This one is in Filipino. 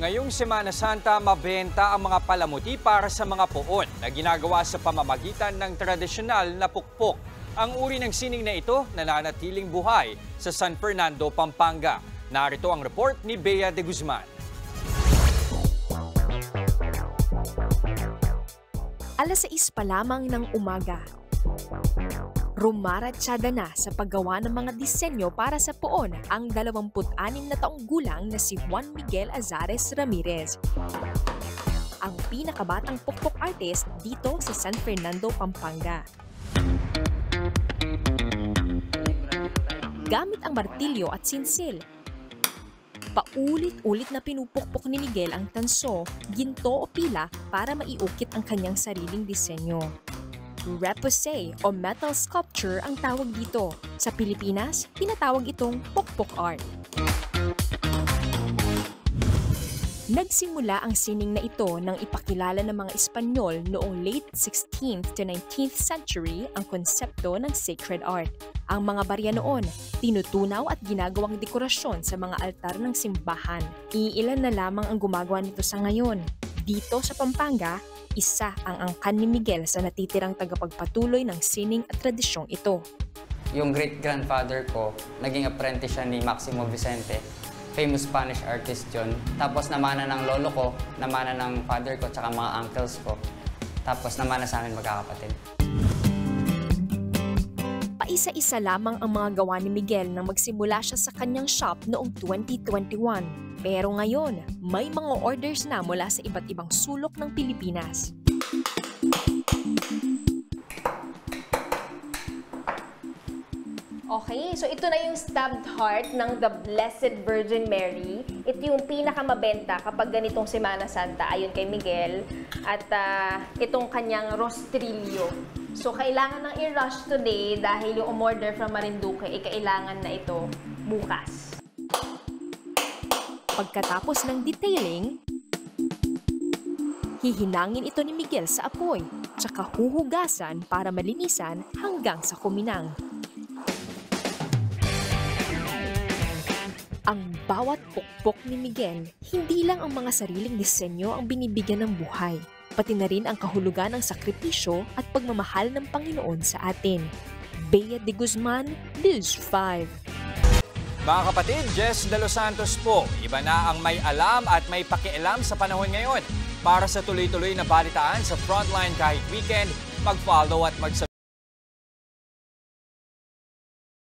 Ngayong Semana Santa, mabenta ang mga palamuti para sa mga poon na ginagawa sa pamamagitan ng tradisyonal na pukpok. Ang uri ng sining na ito nananatiling buhay sa San Fernando, Pampanga. Narito ang report ni Bea de Guzman. Alas 6 pa lamang ng umaga. Rumaratsada na sa paggawa ng mga disenyo para sa poon ang 26 na taong gulang na si Juan Miguel Azares Ramirez. Ang pinakabatang pukpok artist dito sa San Fernando, Pampanga. Gamit ang martilyo at sinsil, paulit-ulit na pinupukpok ni Miguel ang tanso, ginto o pila para maiukit ang kanyang sariling disenyo. Repoussé o metal sculpture ang tawag dito. Sa Pilipinas, tinatawag itong pukpok art. Nagsimula ang sining na ito nang ipakilala ng mga Espanyol noong late 16th to 19th century ang konsepto ng sacred art. Ang mga barya noon, tinutunaw at ginagawang dekorasyon sa mga altar ng simbahan. Iilan na lamang ang gumagawa nito sa ngayon. Dito sa Pampanga, isa ang angkan ni Miguel sa natitirang tagapagpatuloy ng sining at tradisyong ito. Yung great-grandfather ko, naging apprentice siya ni Maximo Vicente. Famous Spanish artist yun. Tapos namana ng lolo ko, namana ng father ko, tsaka mga uncles ko. Tapos namana sa amin magkakapatid. Paisa-isa lamang ang mga gawa ni Miguel nang magsimula siya sa kanyang shop noong 2021. Pero ngayon, may mga orders na mula sa iba't ibang sulok ng Pilipinas. Okay, so ito na yung stabbed heart ng the Blessed Virgin Mary. Ito yung pinakamabenta kapag ganitong Semana Santa ayon kay Miguel. At itong kanyang rostrillo. So kailangan nang i-rush today dahil yung umorder from Marinduque ay kailangan na ito bukas. Pagkatapos ng detailing, hihinangin ito ni Miguel sa apoy, tsaka huhugasan para malinisan hanggang sa kuminang. Ang bawat pukpok ni Miguel, hindi lang ang mga sariling disenyo ang binibigyan ng buhay, pati na rin ang kahulugan ng sakripisyo at pagmamahal ng Panginoon sa atin. Bea de Guzman, News 5. Mga kapatid, Jess De Los Santos po. Iba na ang may alam at may pakialam sa panahon ngayon. Para sa tuloy-tuloy na balitaan sa Frontline kahit weekend, mag-follow at mag-subscribe